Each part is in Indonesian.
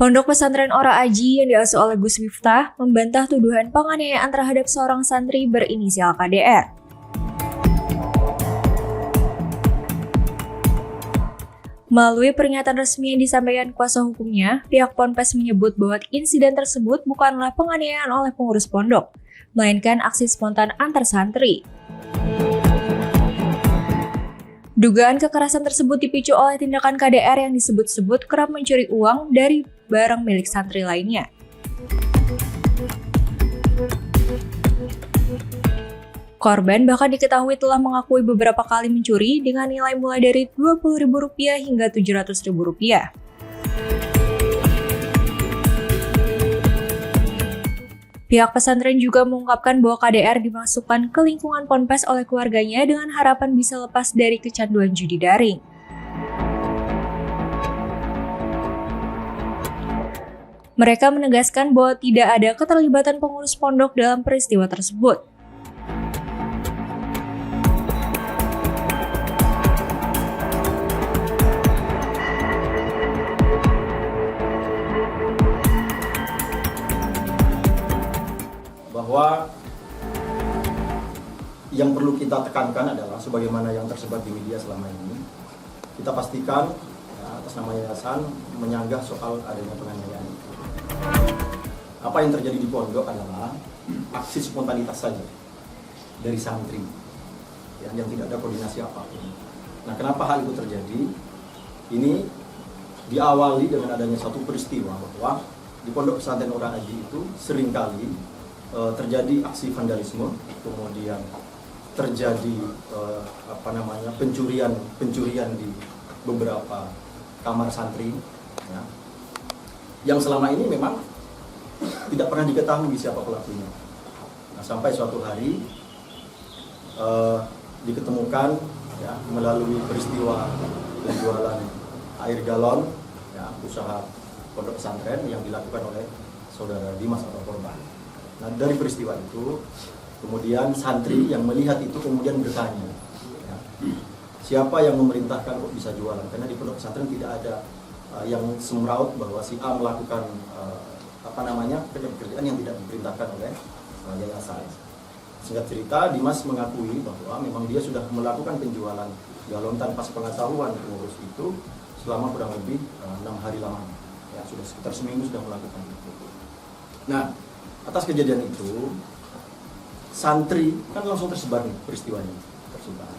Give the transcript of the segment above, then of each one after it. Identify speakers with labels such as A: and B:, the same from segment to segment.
A: Pondok Pesantren Ora Aji yang diasuh oleh Gus Miftah membantah tuduhan penganiayaan terhadap seorang santri berinisial KDR. Melalui pernyataan resmi yang disampaikan kuasa hukumnya, pihak Ponpes menyebut bahwa insiden tersebut bukanlah penganiayaan oleh pengurus pondok, melainkan aksi spontan antar santri. Dugaan kekerasan tersebut dipicu oleh tindakan KDR yang disebut-sebut kerap mencuri uang dari barang milik santri lainnya. Korban bahkan diketahui telah mengakui beberapa kali mencuri dengan nilai mulai dari Rp20.000 hingga Rp700.000. Pihak pesantren juga mengungkapkan bahwa KDR dimasukkan ke lingkungan Ponpes oleh keluarganya dengan harapan bisa lepas dari kecanduan judi daring. Mereka menegaskan bahwa tidak ada keterlibatan pengurus pondok dalam peristiwa tersebut.
B: Bahwa yang perlu kita tekankan adalah sebagaimana yang tersebar di media selama ini, kita pastikan atas nama yayasan menyanggah soal adanya penganiayaan itu. Apa yang terjadi di pondok adalah aksi spontanitas saja dari santri yang tidak ada koordinasi apapun. Nah, kenapa hal itu terjadi? Ini diawali dengan adanya satu peristiwa bahwa di Pondok Pesantren Ora Aji itu seringkali terjadi aksi vandalisme, kemudian terjadi pencurian di beberapa kamar santri, ya, yang selama ini memang tidak pernah diketahui siapa pelakunya. Nah, sampai suatu hari diketemukan, ya, melalui peristiwa penjualan air galon, ya, usaha pondok pesantren yang dilakukan oleh saudara Dimas atau korban. Nah, dari peristiwa itu, kemudian santri yang melihat itu kemudian bertanya, ya, siapa yang memerintahkan kok bisa jualan? Karena di pondok pesantren tidak ada yang semraut bahwa si A melakukan pekerjaan yang tidak diperintahkan oleh yayasan. Singkat cerita, Dimas mengakui bahwa memang dia sudah melakukan penjualan galon tanpa sepengetahuan pengurus itu selama kurang lebih 6 hari lamanya. Ya, sudah sekitar seminggu sudah melakukan itu. Nah, atas kejadian itu, santri kan langsung tersebar nih peristiwanya, tersebar.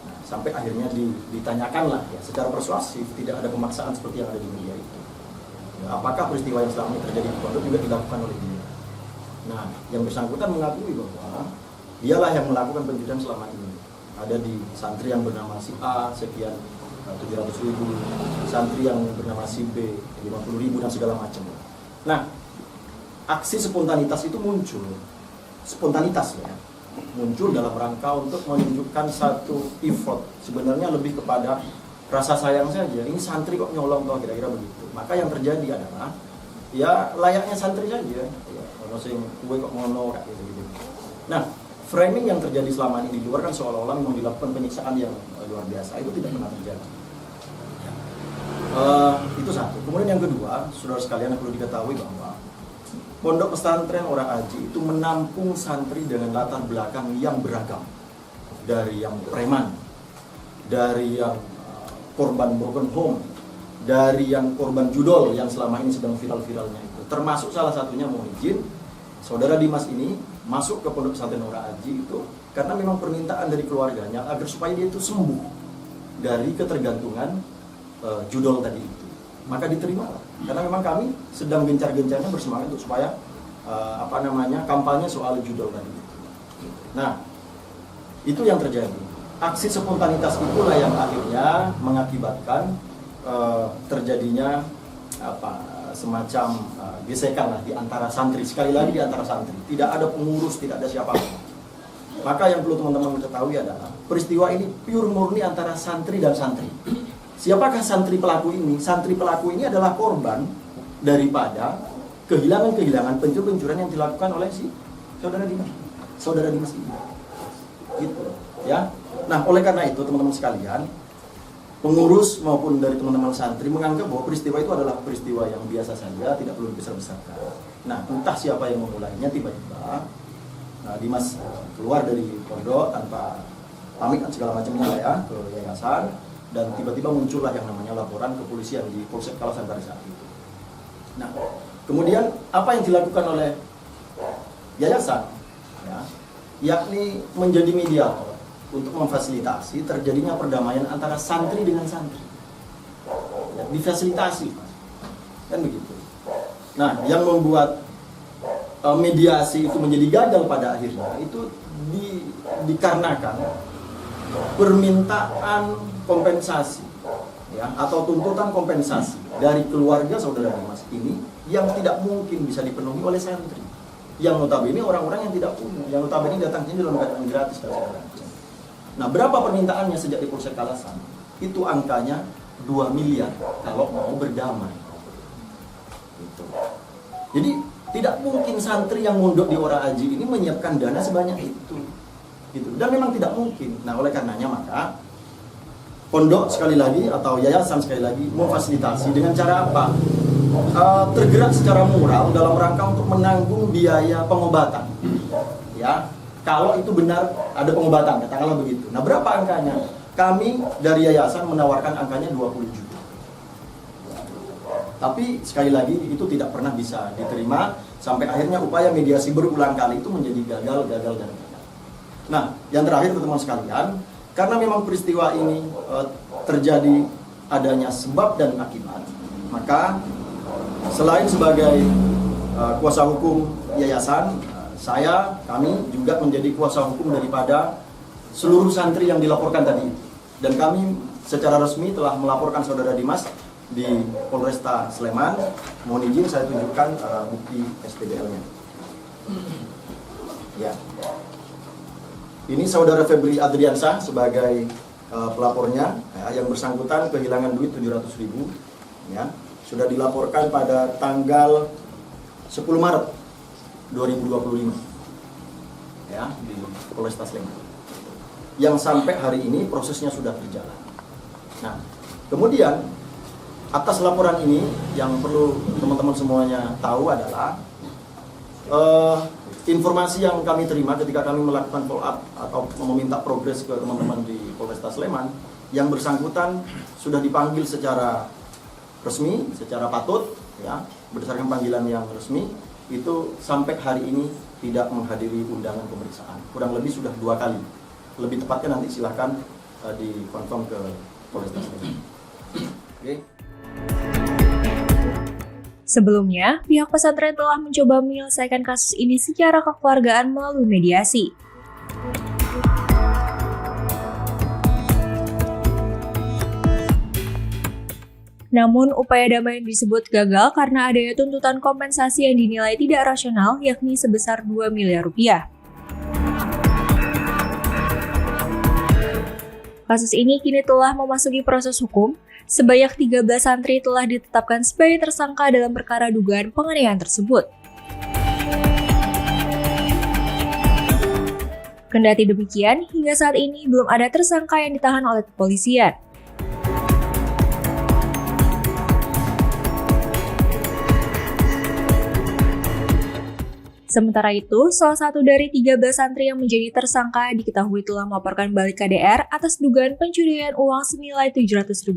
B: Nah, sampai akhirnya ditanyakanlah, ya, secara persuasif, tidak ada pemaksaan seperti yang ada di media itu. Ya, apakah peristiwa yang selama ini terjadi di pondok juga dilakukan oleh dia? Nah, yang bersangkutan mengakui bahwa dialah yang melakukan pencurian selama ini. Ada di santri yang bernama si A sekian 700.000, santri yang bernama si B 50.000 dan segala macam. Nah, aksi spontanitas itu muncul, muncul dalam rangka untuk menunjukkan satu effort. Sebenarnya lebih kepada rasa sayang saja. Ini santri kok nyolong toh, kira-kira begitu. Maka yang terjadi adalah, ya layaknya santri saja. Ya, kalau sing kue kok ngono kayak gitu. Nah, framing yang terjadi selama ini di luar kan seolah-olah memang dilakukan penyiksaan yang luar biasa. Itu tidak pernah terjadi. Itu satu. Kemudian yang kedua, saudara sekalian, perlu diketahui bahwa Pondok Pesantren Ora Aji itu menampung santri dengan latar belakang yang beragam. Dari yang preman, dari yang korban broken home, dari yang korban judol yang selama ini sedang viral-viralnya itu. Termasuk salah satunya, mohon izin, saudara Dimas ini masuk ke Pondok Pesantren Ora Aji itu karena memang permintaan dari keluarganya agar supaya dia itu sembuh dari ketergantungan judol tadi itu. Maka diterima, karena memang kami sedang gencar-gencarnya bersemangat untuk supaya kampanye soal judol tadi itu. Nah, itu yang terjadi. Aksi spontanitas itulah yang akhirnya mengakibatkan terjadinya semacam gesekan lah di antara santri. Sekali lagi di antara santri, tidak ada pengurus, tidak ada siapapun. Maka yang perlu teman-teman ketahui adalah peristiwa ini pure murni antara santri dan santri. Siapakah santri pelaku ini? Santri pelaku ini adalah korban daripada kehilangan pencurian yang dilakukan oleh si saudara Dimas ini. Gitu, ya. Nah, oleh karena itu teman-teman sekalian, pengurus maupun dari teman-teman santri menganggap bahwa peristiwa itu adalah peristiwa yang biasa saja, tidak perlu dibesar-besarkan. Nah, entah siapa yang memulainya, tiba-tiba Dimas keluar dari pondok tanpa pamit dan segala macamnya ya ke yayasan, dan tiba-tiba muncullah yang namanya laporan kepolisian di Polsek Kalasantari saat itu. Nah, kemudian apa yang dilakukan oleh yayasan, ya, yakni menjadi mediator untuk memfasilitasi terjadinya perdamaian antara santri dengan santri. Ya, difasilitasi, kan begitu. Nah, yang membuat mediasi itu menjadi gagal pada akhirnya itu dikarenakan permintaan kompensasi, ya, atau tuntutan kompensasi dari keluarga saudara Dimas ini yang tidak mungkin bisa dipenuhi oleh santri. Yang notabene orang-orang yang tidak punya, yang notabene datangnya dalam keadaan gratis, saudara. Nah, berapa permintaannya sejak di Polsek Kalasan? Itu angkanya 2 miliar kalau mau berdamai. Gitu. Jadi tidak mungkin santri yang mondok di Ora Aji ini menyiapkan dana sebanyak itu. Gitu. Dan memang tidak mungkin. Nah, oleh karenanya maka pondok sekali lagi atau yayasan sekali lagi memfasilitasi dengan cara apa? Tergerak secara moral dalam rangka untuk menanggung biaya pengobatan. Ya. Kalau itu benar ada pengobatan, katakanlah begitu. Nah, berapa angkanya? Kami dari yayasan menawarkan angkanya 20 juta. Tapi sekali lagi itu tidak pernah bisa diterima sampai akhirnya upaya mediasi berulang kali itu menjadi gagal. Nah, yang terakhir teman-teman sekalian, karena memang peristiwa ini terjadi adanya sebab dan akibat, maka selain sebagai kuasa hukum yayasan, kami juga menjadi kuasa hukum daripada seluruh santri yang dilaporkan tadi. Dan kami secara resmi telah melaporkan saudara Dimas di Polresta Sleman. Mohon izin saya tunjukkan bukti SPDL-nya. Ya. Ini saudara Febri Adriansah sebagai pelapornya, ya, yang bersangkutan kehilangan duit 700.000, ya. Sudah dilaporkan pada tanggal 10 Maret 2025, ya, di Polresta Sleman, yang sampai hari ini prosesnya sudah berjalan. Nah, kemudian atas laporan ini yang perlu teman-teman semuanya tahu adalah informasi yang kami terima ketika kami melakukan follow up atau meminta progres ke teman-teman di Polresta Sleman, yang bersangkutan sudah dipanggil secara resmi, secara patut, ya, berdasarkan panggilan yang resmi. Itu sampai hari ini tidak menghadiri undangan pemeriksaan. Kurang lebih sudah 2 kali. Lebih tepatnya nanti silahkan dikonfirm ke Polresta Sleman. Oke.
A: Sebelumnya, pihak pesantren telah mencoba menyelesaikan kasus ini secara kekeluargaan melalui mediasi. Namun, upaya damai disebut gagal karena adanya tuntutan kompensasi yang dinilai tidak rasional, yakni sebesar 2 miliar rupiah. Kasus ini kini telah memasuki proses hukum. Sebanyak 13 santri telah ditetapkan sebagai tersangka dalam perkara dugaan penganiayaan tersebut. Kendati demikian, hingga saat ini belum ada tersangka yang ditahan oleh kepolisian. Sementara itu, salah satu dari 13 santri yang menjadi tersangka diketahui telah melaporkan balik KDR atas dugaan pencurian uang senilai Rp700.000.